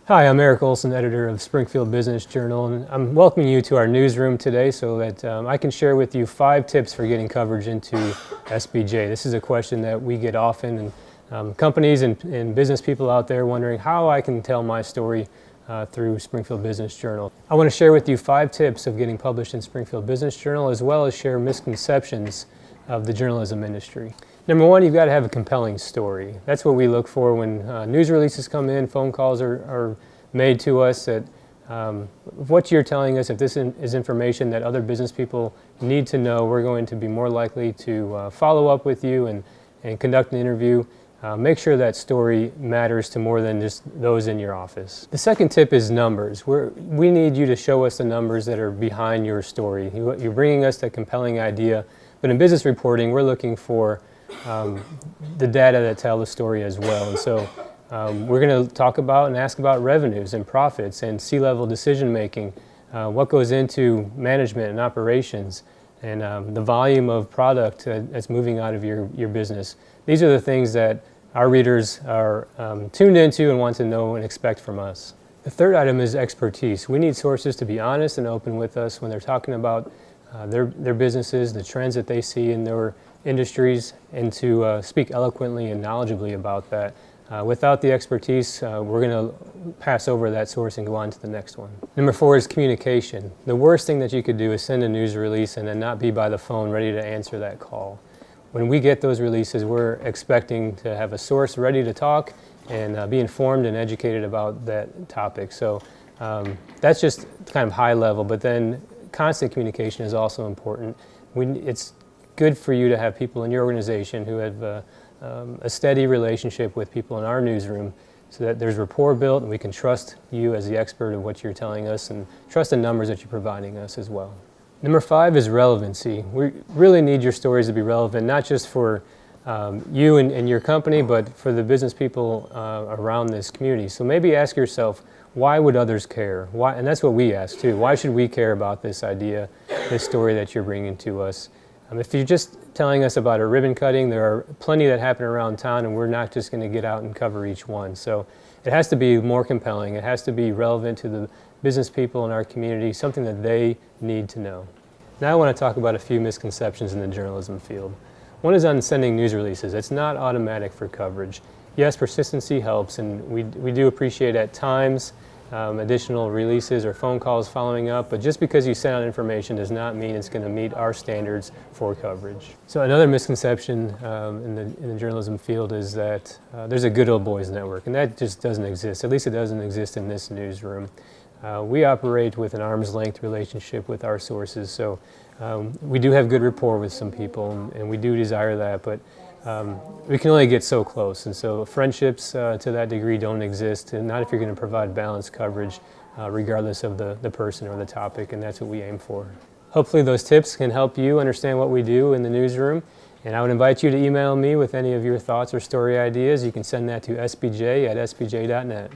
Hi, I'm Eric Olson, editor of Springfield Business Journal, and I'm welcoming you to our newsroom today so that I can share with you 5 tips for getting coverage into SBJ. This is a question that we get often, and companies and business people out there wondering how I can tell my story through Springfield Business Journal. I want to share with you 5 tips of getting published in Springfield Business Journal, as well as share misconceptions of the journalism industry. Number 1, you've got to have a compelling story. That's what we look for when news releases come in, phone calls are made to us, that what you're telling us, if this is information that other business people need to know, we're going to be more likely to follow up with you and conduct an interview. Make sure that story matters to more than just those in your office. The second tip is numbers. We need you to show us the numbers that are behind your story. You're bringing us a compelling idea, but in business reporting, we're looking for the data that tell the story as well. And so we're going to talk about and ask about revenues and profits and C-level decision making, what goes into management and operations, and the volume of product that's moving out of your business. These are the things that our readers are tuned into and want to know and expect from us. The third item is expertise. We need sources to be honest and open with us when they're talking about their businesses, the trends that they see in their industries, and to speak eloquently and knowledgeably about that. Without the expertise, we're going to pass over that source and go on to the next one. Number 4 is communication. The worst thing that you could do is send a news release and then not be by the phone ready to answer that call. When we get those releases, we're expecting to have a source ready to talk and be informed and educated about that topic. So that's just kind of high level, but then constant communication is also important. It's good for you to have people in your organization who have a steady relationship with people in our newsroom, so that there's rapport built and we can trust you as the expert of what you're telling us and trust the numbers that you're providing us as well. Number 5 is relevancy. We really need your stories to be relevant, not just for you and your company, but for the business people around this community. So maybe ask yourself, why would others care? Why? And that's what we ask too. Why should we care about this idea, this story that you're bringing to us? If you're just telling us about a ribbon cutting, there are plenty that happen around town, and we're not just going to get out and cover each one. So it has to be more compelling. It has to be relevant to the business people in our community, something that they need to know. Now I want to talk about a few misconceptions in the journalism field. One is on sending news releases. It's not automatic for coverage. Yes, persistency helps, and we do appreciate at times additional releases or phone calls following up, but just because you send out information does not mean it's going to meet our standards for coverage. So another misconception in the journalism field is that there's a good old boys network, and that just doesn't exist. At least it doesn't exist in this newsroom. We operate with an arm's length relationship with our sources, so we do have good rapport with some people, and we do desire that, but we can only get so close, and so friendships to that degree don't exist, and not if you're going to provide balanced coverage regardless of the person or the topic, and that's what we aim for. Hopefully those tips can help you understand what we do in the newsroom, and I would invite you to email me with any of your thoughts or story ideas. You can send that to sbj@sbj.net.